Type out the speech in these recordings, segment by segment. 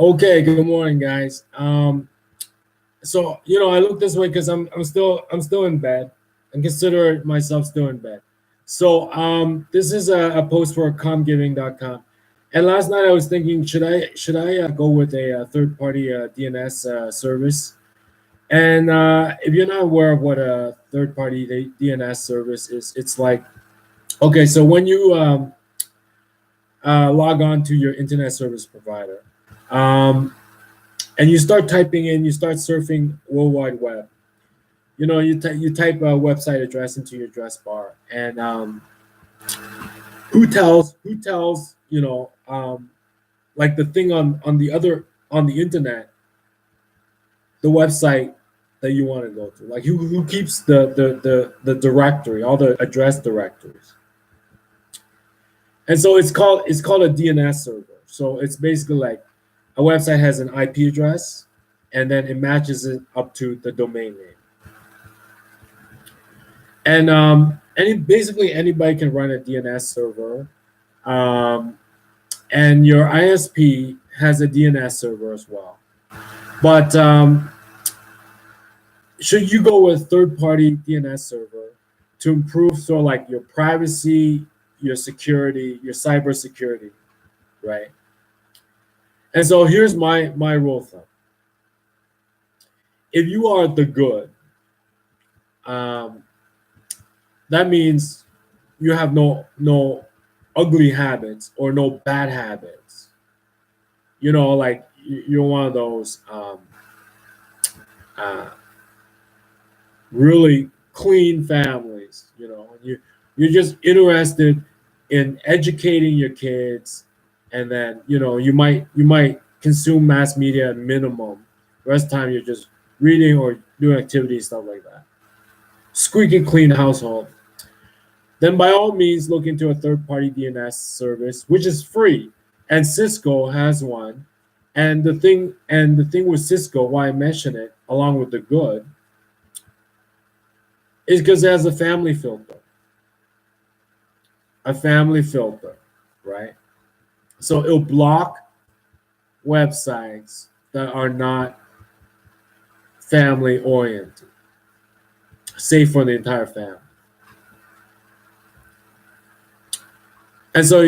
Okay, good morning, guys. So I look this way because I'm still in bed and consider myself still in bed. So this is a post for COMMGiving.com, and last night I was thinking, should I go with a third party DNS service? And if you're not aware of what a third party DNS service is, it's like, okay, so when you log on to your internet service provider. Um, and you start typing in, you start surfing World Wide Web. You type a website address into your address bar, and who tells like the thing on the internet, the website that you want to go to, like who keeps the directory, all the address directories. And so it's called a DNS server. So it's basically like a website has an IP address, and then it matches it up to the domain name. And basically anybody can run a DNS server, and your ISP has a DNS server as well. But should you go with third-party DNS server to improve sort of like your privacy, your security, your cyber security, right? And so here's my rule of thumb. If you are the good, that means you have no ugly habits or no bad habits. Like you're one of those really clean families. You're just interested in educating your kids, and then you might consume mass media at minimum. The rest of the time you're just reading or doing activities, stuff like that. Squeaky clean household. Then by all means look into a third-party DNS service, which is free, and Cisco has one. And the thing with Cisco, why I mention it along with the good, is because it has a family filter. A family filter, right? So it'll block websites that are not family oriented, safe for the entire family. And so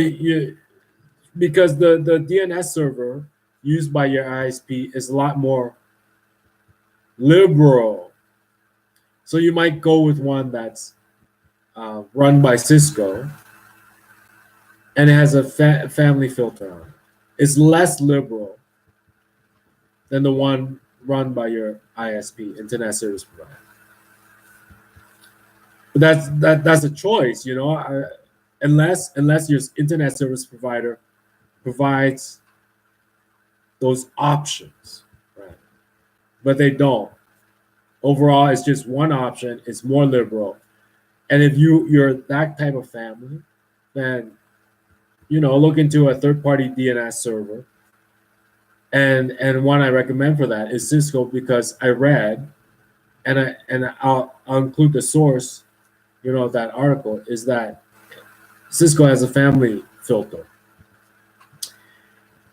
because the DNS server used by your ISP is a lot more liberal, so you might go with one that's run by Cisco, and it has a family filter on it. It's less liberal than the one run by your ISP, internet service provider. But that's a choice, unless your internet service provider provides those options, right? But they don't. Overall, it's just one option. It's more liberal, and if you're that type of family, then look into a third-party DNS server. And one I recommend for that is Cisco, because I read, and I'll include the source, of that article, is that Cisco has a family filter.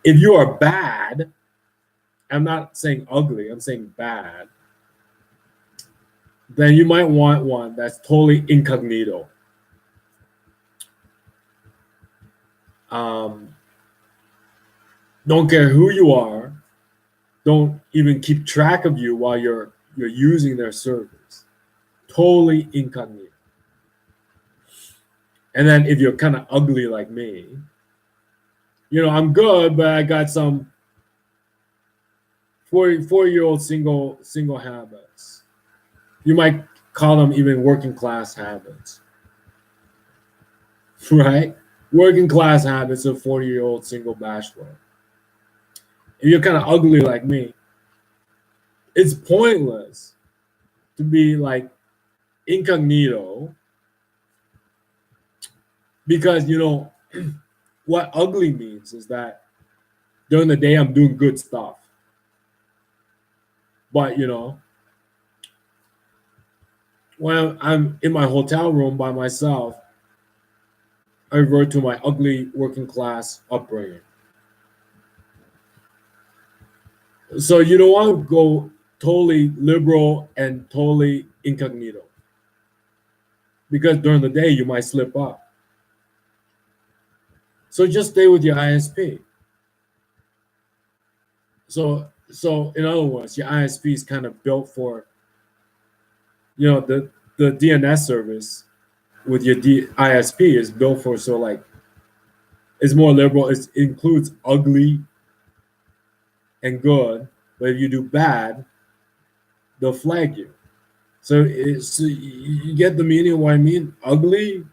If you are bad, I'm not saying ugly, I'm saying bad, then you might want one that's totally incognito. Don't care who you are, don't even keep track of you while you're using their service. Totally incognito. And then if you're kind of ugly like me, I'm good, but I got some 4-year-old single habits. You might call them even working class habits, right? Working class habits of 40-year-old single bachelor. If you're kind of ugly like me, it's pointless to be like incognito, because what ugly means is that during the day I'm doing good stuff, but when I'm in my hotel room by myself, I revert to my ugly working class upbringing. So you don't want to go totally liberal and totally incognito, because during the day you might slip up. So just stay with your ISP. So in other words, your ISP is kind of built for, the DNS service with your ISP is built for, so like it's more liberal. It includes ugly and good, but if you do bad, they'll flag you. So you get the meaning of what I mean? Ugly.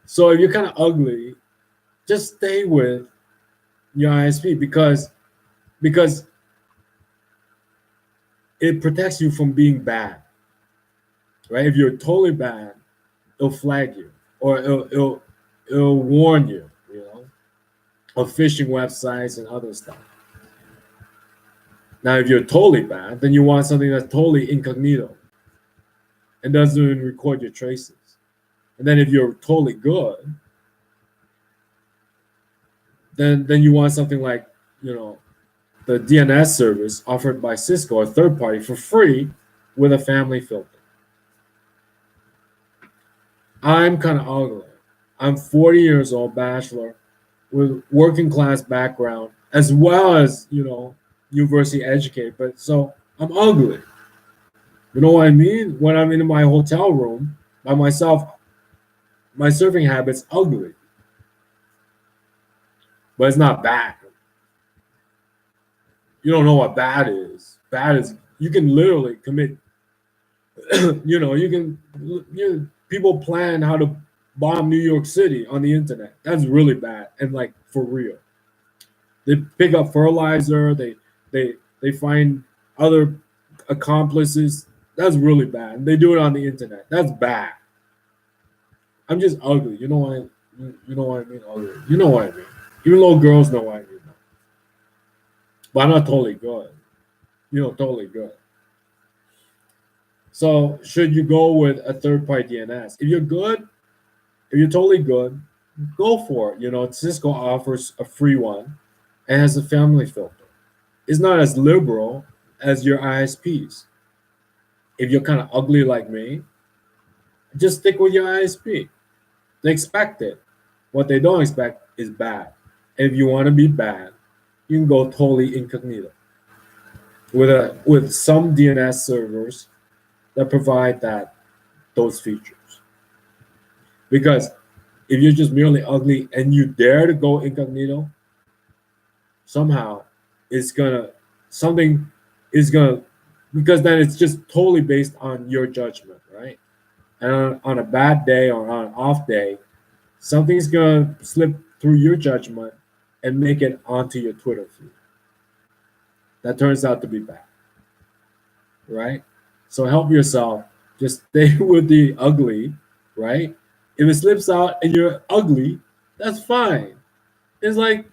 So if you're kind of ugly, just stay with your ISP, because it protects you from being bad, right? If you're totally bad, it'll flag you, or it'll warn you, of phishing websites and other stuff. Now, if you're totally bad, then you want something that's totally incognito and doesn't even record your traces. And then if you're totally good, then you want something like, the DNS service offered by Cisco, a third party, for free with a family filter. I'm kind of ugly. I'm 40 years old, bachelor, with working class background, as well as, university educated. But so I'm ugly. You know what I mean? When I'm in my hotel room by myself, my surfing habit's ugly. But it's not bad. You don't know what bad is. Bad is, you can literally commit, people plan how to bomb New York City on the internet. That's really bad, and like for real. They pick up fertilizer. They find other accomplices. That's really bad. And they do it on the internet. That's bad. I'm just ugly. You know what I mean? Ugly. You know what I mean. Even little girls know what I mean. But I'm not totally good. Totally good. So should you go with a third-party DNS? If you're good, if you're totally good, go for it. Cisco offers a free one and has a family filter. It's not as liberal as your ISPs. If you're kind of ugly like me, just stick with your ISP. They expect it. What they don't expect is bad. And if you want to be bad, you can go totally incognito with some DNS servers that provide those features. Because if you're just merely ugly and you dare to go incognito, somehow something is gonna, because then it's just totally based on your judgment, right? And on a bad day or on an off day, something's gonna slip through your judgment and make it onto your Twitter feed. That turns out to be bad, right? So help yourself. Just stay with the ugly, right? If it slips out and you're ugly, that's fine. It's like,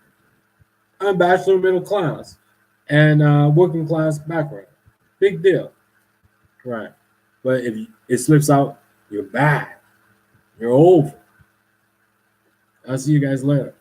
I'm bachelor middle class and working class background. Big deal, right? But if it slips out, you're bad. You're over. I'll see you guys later.